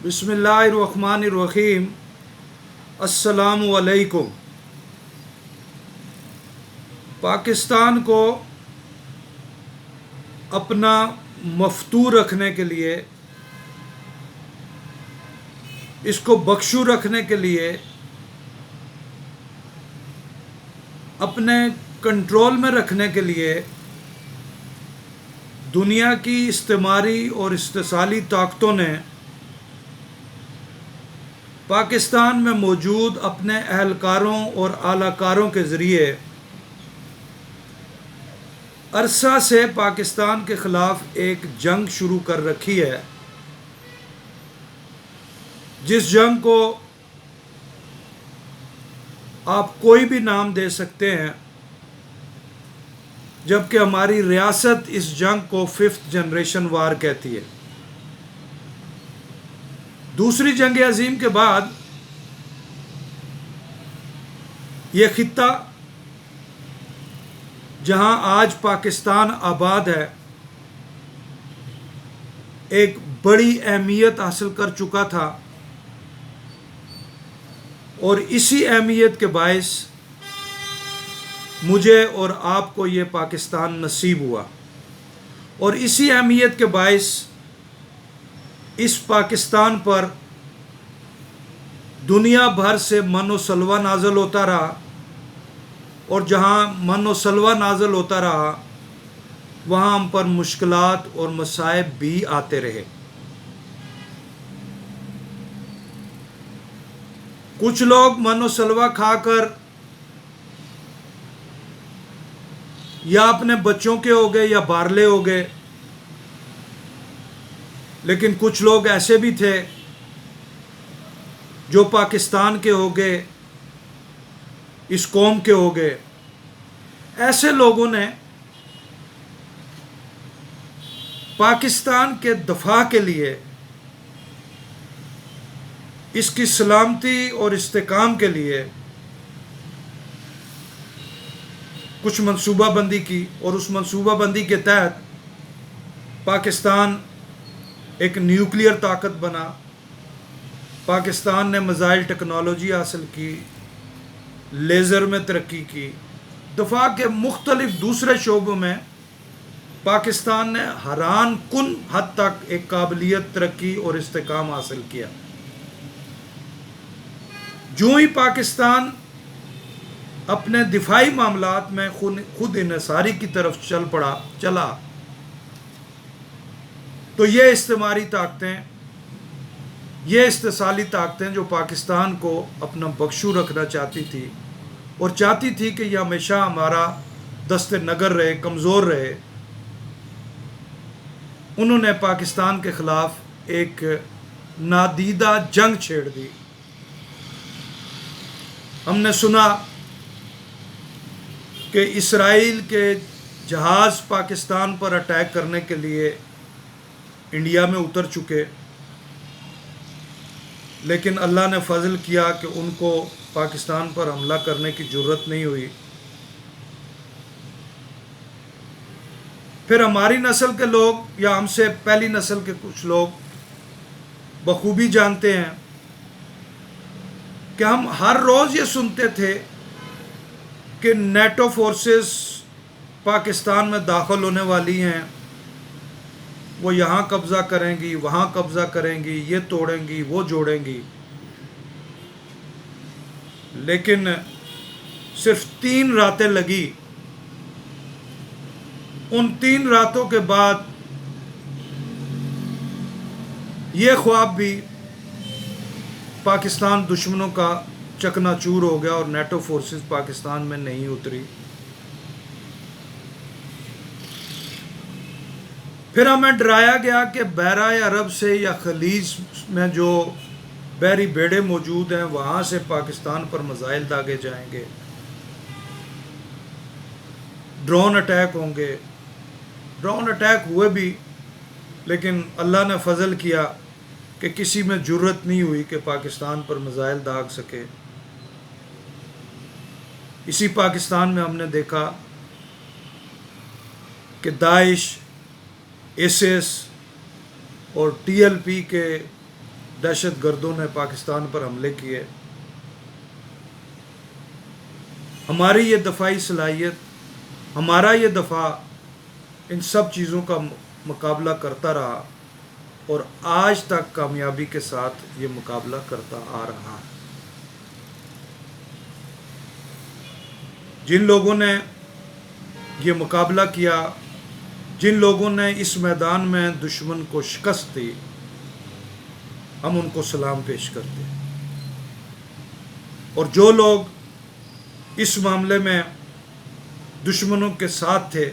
بسم اللہ الرحمن الرحیم۔ السلام علیکم۔ پاکستان کو اپنا مفتوح رکھنے کے لیے، اس کو بخشو رکھنے کے لیے، اپنے کنٹرول میں رکھنے کے لیے دنیا کی استعماری اور استحصالی طاقتوں نے پاکستان میں موجود اپنے اہلکاروں اور اعلی کاروں کے ذریعے عرصہ سے پاکستان کے خلاف ایک جنگ شروع کر رکھی ہے، جس جنگ کو آپ کوئی بھی نام دے سکتے ہیں، جبکہ ہماری ریاست اس جنگ کو 5th جنریشن وار کہتی ہے۔ دوسری جنگ عظیم کے بعد یہ خطہ جہاں آج پاکستان آباد ہے، ایک بڑی اہمیت حاصل کر چکا تھا، اور اسی اہمیت کے باعث مجھے اور آپ کو یہ پاکستان نصیب ہوا، اور اسی اہمیت کے باعث اس پاکستان پر دنیا بھر سے من و سلوہ نازل ہوتا رہا، اور جہاں من و سلوہ نازل ہوتا رہا وہاں ہم پر مشکلات اور مصائب بھی آتے رہے۔ کچھ لوگ من و سلوہ کھا کر یا اپنے بچوں کے ہو گئے یا بارلے ہو گئے، لیکن کچھ لوگ ایسے بھی تھے جو پاکستان کے ہو گئے، اس قوم کے ہو گئے۔ ایسے لوگوں نے پاکستان کے دفاع کے لیے، اس کی سلامتی اور استحکام کے لیے کچھ منصوبہ بندی کی، اور اس منصوبہ بندی کے تحت پاکستان ایک نیوکلیئر طاقت بنا، پاکستان نے میزائل ٹیکنالوجی حاصل کی، لیزر میں ترقی کی، دفاع کے مختلف دوسرے شعبوں میں پاکستان نے حیران کن حد تک ایک قابلیت، ترقی اور استحکام حاصل کیا۔ جو ہی پاکستان اپنے دفاعی معاملات میں خود انحصاری کی طرف چلا تو یہ استعماری طاقتیں، یہ استحصالی طاقتیں جو پاکستان کو اپنا بخشو رکھنا چاہتی تھی، اور چاہتی تھی کہ یہ ہمیشہ ہمارا دست نگر رہے، کمزور رہے، انہوں نے پاکستان کے خلاف ایک نادیدہ جنگ چھیڑ دی۔ ہم نے سنا کہ اسرائیل کے جہاز پاکستان پر اٹیک کرنے کے لیے انڈیا میں اتر چکے، لیکن اللہ نے فضل کیا کہ ان کو پاکستان پر حملہ کرنے کی جرت نہیں ہوئی۔ پھر ہماری نسل کے لوگ، یا ہم سے پہلی نسل کے کچھ لوگ بخوبی جانتے ہیں کہ ہم ہر روز یہ سنتے تھے کہ نیٹو فورسز پاکستان میں داخل ہونے والی ہیں، وہ یہاں قبضہ کریں گی، وہاں قبضہ کریں گی، یہ توڑیں گی، وہ جوڑیں گی۔ لیکن صرف 3 راتیں لگی، ان 3 راتوں کے بعد یہ خواب بھی پاکستان دشمنوں کا چکنا چور ہو گیا، اور نیٹو فورسز پاکستان میں نہیں اتری۔ پھر ہمیں ڈرایا گیا کہ بحیرہ عرب سے یا خلیج میں جو بحری بیڑے موجود ہیں وہاں سے پاکستان پر میزائل داغے جائیں گے، ڈرون اٹیک ہوں گے۔ ڈرون اٹیک ہوئے بھی، لیکن اللہ نے فضل کیا کہ کسی میں جرت نہیں ہوئی کہ پاکستان پر میزائل داغ سکے۔ اسی پاکستان میں ہم نے دیکھا کہ داعش، ISIS اور TLP کے دہشت گردوں نے پاکستان پر حملے کیے، ہماری یہ دفاعی صلاحیت، ہمارا یہ دفاع ان سب چیزوں کا مقابلہ کرتا رہا اور آج تک کامیابی کے ساتھ یہ مقابلہ کرتا آ رہا ہے۔ جن لوگوں نے یہ مقابلہ کیا، جن لوگوں نے اس میدان میں دشمن کو شکست دی، ہم ان کو سلام پیش کرتے ہیں، اور جو لوگ اس معاملے میں دشمنوں کے ساتھ تھے،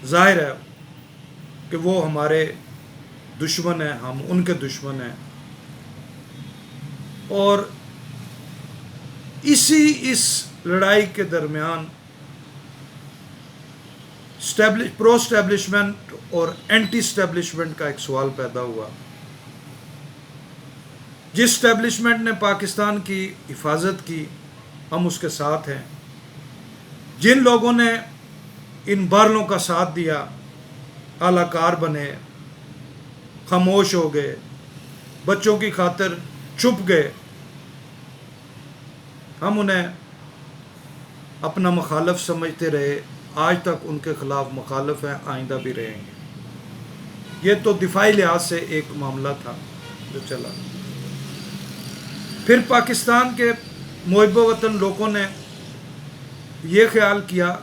ظاہر ہے کہ وہ ہمارے دشمن ہیں، ہم ان کے دشمن ہیں، اور اس لڑائی کے درمیان پرو اسٹیبلشمنٹ اور اینٹی اسٹیبلشمنٹ کا ایک سوال پیدا ہوا۔ جس اسٹیبلشمنٹ نے پاکستان کی حفاظت کی، ہم اس کے ساتھ ہیں۔ جن لوگوں نے ان بارلوں کا ساتھ دیا، اعلی کار بنے، خاموش ہو گئے، بچوں کی خاطر چھپ گئے، ہم انہیں اپنا مخالف سمجھتے رہے، آج تک ان کے خلاف مخالف ہیں، آئندہ بھی رہیں گے۔ یہ تو دفاعی لحاظ سے ایک معاملہ تھا جو چلا۔ پھر پاکستان کے محب وطن لوگوں نے یہ خیال کیا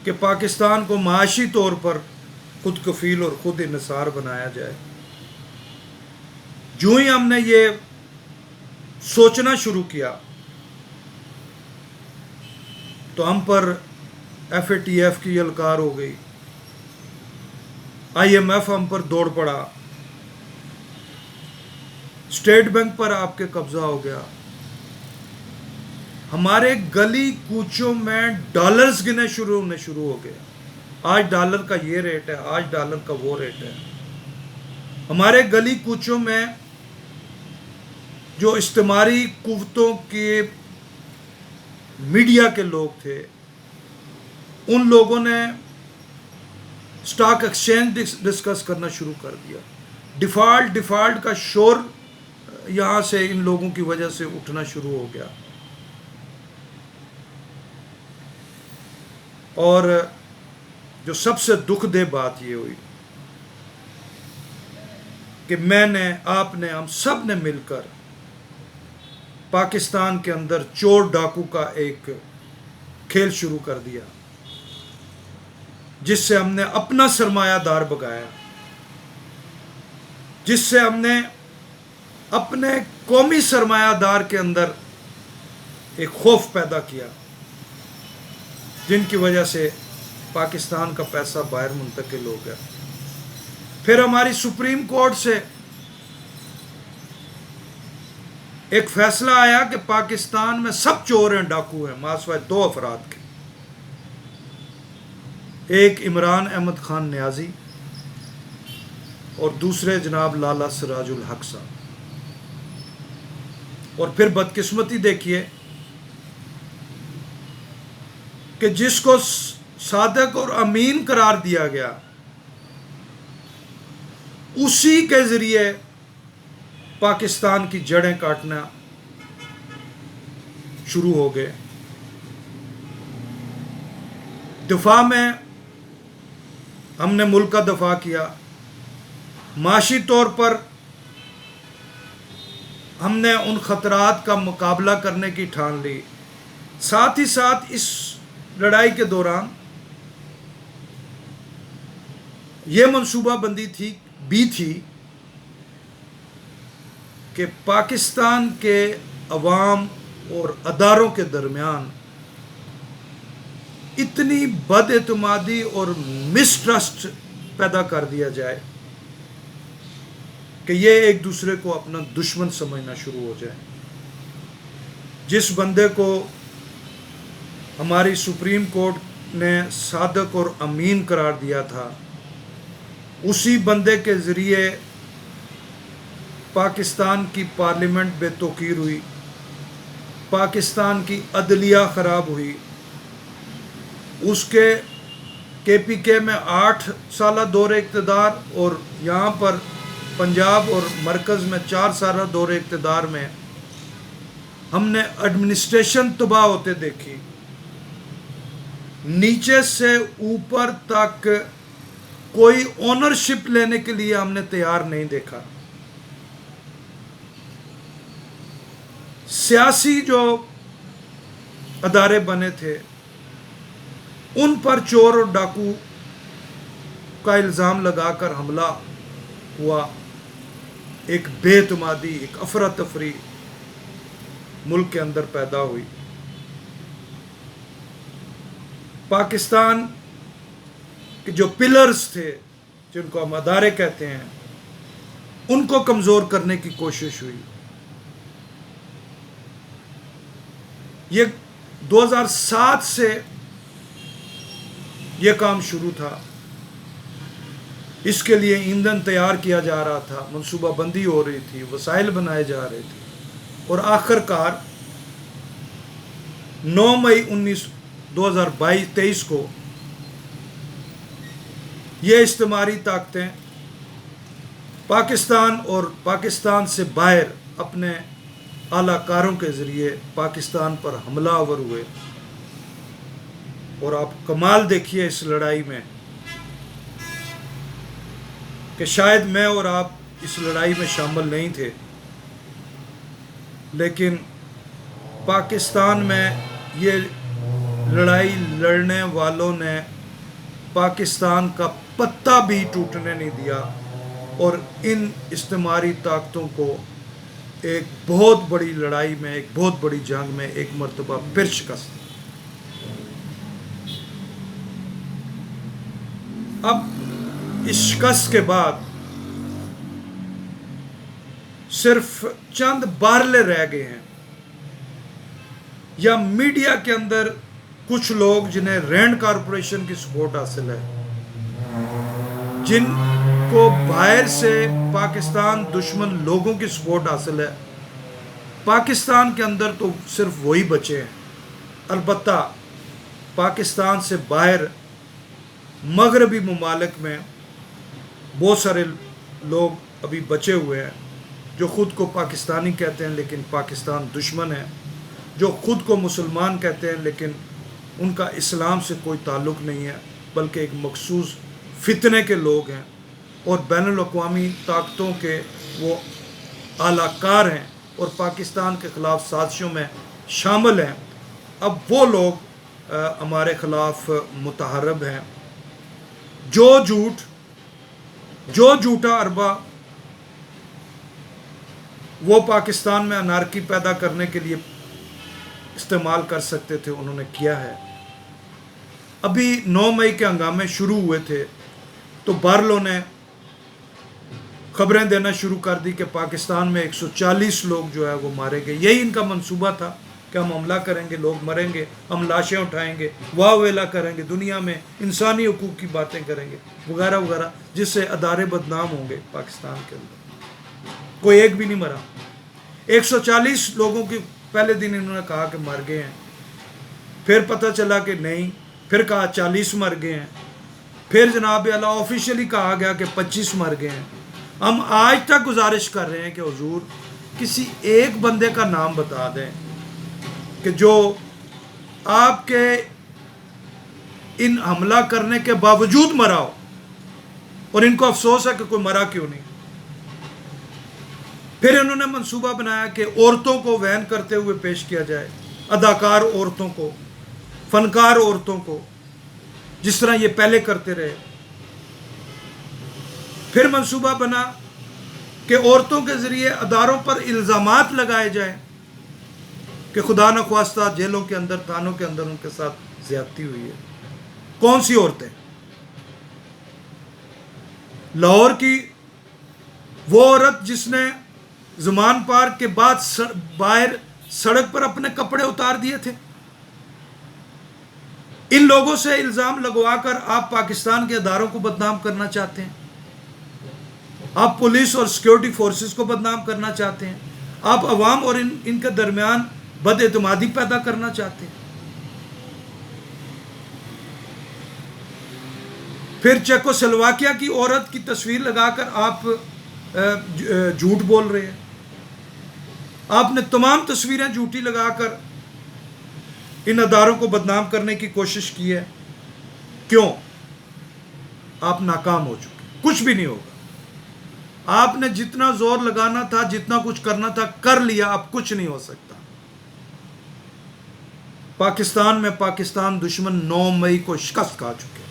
کہ پاکستان کو معاشی طور پر خود کفیل اور خود انحصار بنایا جائے۔ جو ہی ہم نے یہ سوچنا شروع کیا تو ہم پر FATF کی یلغار ہو گئی، IMF ہم پر دوڑ پڑا، اسٹیٹ بینک پر آپ کے قبضہ ہو گیا، ہمارے گلی کوچوں میں ڈالرز گنے ہونے شروع ہو گئے، آج ڈالر کا یہ ریٹ ہے، آج ڈالر کا وہ ریٹ ہے۔ ہمارے گلی کوچوں میں جو استعماری قوتوں کے میڈیا کے لوگ تھے، ان لوگوں نے سٹاک ایکسچینج ڈسکس کرنا شروع کر دیا۔ ڈیفالٹ کا شور یہاں سے ان لوگوں کی وجہ سے اٹھنا شروع ہو گیا، اور جو سب سے دکھ دہ بات یہ ہوئی کہ میں نے، آپ نے، ہم سب نے مل کر پاکستان کے اندر چور ڈاکو کا ایک کھیل شروع کر دیا، جس سے ہم نے اپنا سرمایہ دار بگایا، جس سے ہم نے اپنے قومی سرمایہ دار کے اندر ایک خوف پیدا کیا، جن کی وجہ سے پاکستان کا پیسہ باہر منتقل ہو گیا۔ پھر ہماری سپریم کورٹ سے ایک فیصلہ آیا کہ پاکستان میں سب چور ہیں، ڈاکو ہیں، ماسوائے 2 افراد کے، ایک عمران احمد خان نیازی اور دوسرے جناب لالا سراج الحق صاحب۔ اور پھر بدقسمتی دیکھیے کہ جس کو صادق اور امین قرار دیا گیا، اسی کے ذریعے پاکستان کی جڑیں کاٹنا شروع ہو گئے۔ دفاع میں ہم نے ملک کا دفاع کیا، معاشی طور پر ہم نے ان خطرات کا مقابلہ کرنے کی ٹھان لی۔ ساتھ ہی ساتھ اس لڑائی کے دوران یہ منصوبہ بندی بھی تھی کہ پاکستان کے عوام اور اداروں کے درمیان اتنی بد اعتمادی اور مسٹرسٹ پیدا کر دیا جائے کہ یہ ایک دوسرے کو اپنا دشمن سمجھنا شروع ہو جائے۔ جس بندے کو ہماری سپریم کورٹ نے صادق اور امین قرار دیا تھا، اسی بندے کے ذریعے پاکستان کی پارلیمنٹ بے توقیر ہوئی، پاکستان کی عدلیہ خراب ہوئی، اس کے کے پی کے میں 8 سالہ دور اقتدار اور یہاں پر پنجاب اور مرکز میں 4 سالہ دور اقتدار میں ہم نے ایڈمنسٹریشن تباہ ہوتے دیکھی، نیچے سے اوپر تک کوئی اونرشپ لینے کے لیے ہم نے تیار نہیں دیکھا۔ سیاسی جو ادارے بنے تھے ان پر چور اور ڈاکو کا الزام لگا کر حملہ ہوا، ایک بے اعتمادی، ایک افراتفری ملک کے اندر پیدا ہوئی۔ پاکستان کے جو پلرز تھے، جن کو ہم ادارے کہتے ہیں، ان کو کمزور کرنے کی کوشش ہوئی۔ یہ 2007 سے یہ کام شروع تھا، اس کے لیے ایندھن تیار کیا جا رہا تھا، منصوبہ بندی ہو رہی تھی، وسائل بنائے جا رہے تھے، اور آخر کار 9 مئی 2023 کو یہ استعماری طاقتیں پاکستان اور پاکستان سے باہر اپنے اعلی کاروں کے ذریعے پاکستان پر حملہ آور ہوئے۔ اور آپ کمال دیکھیے اس لڑائی میں کہ شاید میں اور آپ اس لڑائی میں شامل نہیں تھے، لیکن پاکستان میں یہ لڑائی لڑنے والوں نے پاکستان کا پتہ بھی ٹوٹنے نہیں دیا اور ان استعماری طاقتوں کو ایک بہت بڑی لڑائی میں، ایک بہت بڑی جنگ میں ایک مرتبہ پھر شکست۔ اب اس شکست کے بعد صرف چند بارلے رہ گئے ہیں، یا میڈیا کے اندر کچھ لوگ جنہیں رینڈ کارپوریشن کی سپورٹ حاصل ہے، جن کو باہر سے پاکستان دشمن لوگوں کی سپورٹ حاصل ہے۔ پاکستان کے اندر تو صرف وہی بچے ہیں، البتہ پاکستان سے باہر مغربی ممالک میں بہت سارے لوگ ابھی بچے ہوئے ہیں جو خود کو پاکستانی کہتے ہیں لیکن پاکستان دشمن ہے، جو خود کو مسلمان کہتے ہیں لیکن ان کا اسلام سے کوئی تعلق نہیں ہے بلکہ ایک مخصوص فتنے کے لوگ ہیں اور بین الاقوامی طاقتوں کے وہ اعلی کار ہیں اور پاکستان کے خلاف سازشوں میں شامل ہیں۔ اب وہ لوگ ہمارے خلاف متحرب ہیں۔ جو جھوٹا اربا وہ پاکستان میں انارکی پیدا کرنے کے لیے استعمال کر سکتے تھے، انہوں نے کیا ہے۔ ابھی 9 مئی کے ہنگامے شروع ہوئے تھے تو بارلوں نے خبریں دینا شروع کر دی کہ پاکستان میں 140 لوگ جو ہے وہ مارے گئے۔ یہی ان کا منصوبہ تھا کہ ہم حملہ کریں گے، لوگ مریں گے، ہم لاشیں اٹھائیں گے، واہ ویلا کریں گے، دنیا میں انسانی حقوق کی باتیں کریں گے، وغیرہ وغیرہ، جس سے ادارے بدنام ہوں گے پاکستان کے اندر۔ کوئی ایک بھی نہیں مرا۔ 140 لوگوں کی پہلے دن انہوں نے کہا کہ مر گئے ہیں، پھر پتہ چلا کہ نہیں، پھر کہا 40 مر گئے ہیں، پھر جناب اعلیٰ آفیشیلی کہا گیا کہ 25 مر گئے ہیں۔ ہم آج تک گزارش کر رہے ہیں کہ حضور کسی ایک بندے کا نام بتا دیں کہ جو آپ کے ان حملہ کرنے کے باوجود مرا ہو اور ان کو افسوس ہے کہ کوئی مرا کیوں نہیں۔ پھر انہوں نے منصوبہ بنایا کہ عورتوں کو وین کرتے ہوئے پیش کیا جائے، اداکار عورتوں کو، فنکار عورتوں کو، جس طرح یہ پہلے کرتے رہے۔ پھر منصوبہ بنا کہ عورتوں کے ذریعے اداروں پر الزامات لگائے جائیں کہ خدا نخواستہ جیلوں کے اندر، تھانوں کے اندر ان کے ساتھ زیادتی ہوئی ہے۔ کون سی عورتیں؟ لاہور کی وہ عورت جس نے زمان پارک کے بعد باہر سڑک پر اپنے کپڑے اتار دیے تھے۔ ان لوگوں سے الزام لگوا کر آپ پاکستان کے اداروں کو بدنام کرنا چاہتے ہیں، آپ پولیس اور سیکیورٹی فورسز کو بدنام کرنا چاہتے ہیں، آپ عوام اور ان کے درمیان بد اعتمادی پیدا کرنا چاہتے ہیں۔ پھر چیکو سلواکیہ کی عورت کی تصویر لگا کر آپ جھوٹ بول رہے ہیں. آپ نے تمام تصویریں جھوٹی لگا کر ان اداروں کو بدنام کرنے کی کوشش کی ہے. کیوں؟ آپ ناکام ہو چکے. کچھ بھی نہیں ہوگا. آپ نے جتنا زور لگانا تھا، جتنا کچھ کرنا تھا کر لیا. اب کچھ نہیں ہو سکتا. پاکستان میں پاکستان دشمن 9 مئی کو شکست کھا چکے.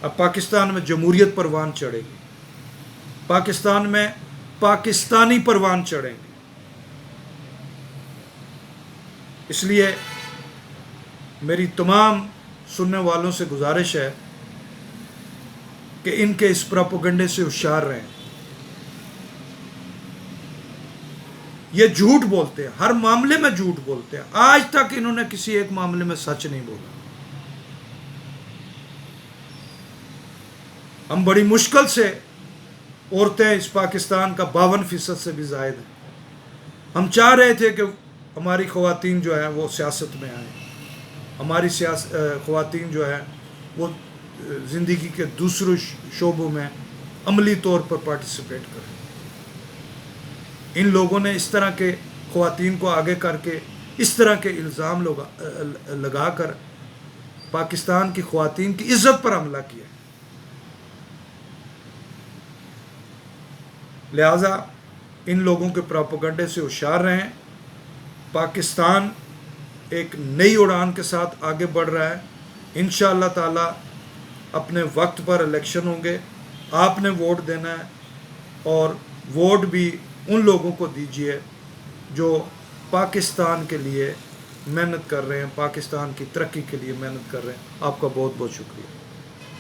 اب پاکستان میں جمہوریت پروان چڑھے گی. پاکستان میں پاکستانی پروان چڑھیں گے. اس لیے میری تمام سننے والوں سے گزارش ہے کہ ان کے اس پروپیگنڈے سے ہوشیار رہیں. یہ جھوٹ بولتے ہیں، ہر معاملے میں جھوٹ بولتے ہیں. آج تک انہوں نے کسی ایک معاملے میں سچ نہیں بولا. ہم بڑی مشکل سے، عورتیں اس پاکستان کا 52% سے بھی زائد ہیں. ہم چاہ رہے تھے کہ ہماری خواتین جو ہیں وہ سیاست میں آئیں. ہماری خواتین جو ہیں وہ زندگی کے دوسرے شعبوں میں عملی طور پر پارٹیسپیٹ کریں. ان لوگوں نے اس طرح کے خواتین کو آگے کر کے اس طرح کے الزام لگا کر پاکستان کی خواتین کی عزت پر حملہ کیا. لہٰذا ان لوگوں کے پروپیگنڈے سے ہوشیار رہیں. پاکستان ایک نئی اڑان کے ساتھ آگے بڑھ رہا ہے. انشاءاللہ تعالی اپنے وقت پر الیکشن ہوں گے. آپ نے ووٹ دینا ہے، اور ووٹ بھی ان لوگوں کو دیجیے جو پاکستان کے لیے محنت کر رہے ہیں، پاکستان کی ترقی کے لیے محنت کر رہے ہیں. آپ کا بہت بہت شکریہ.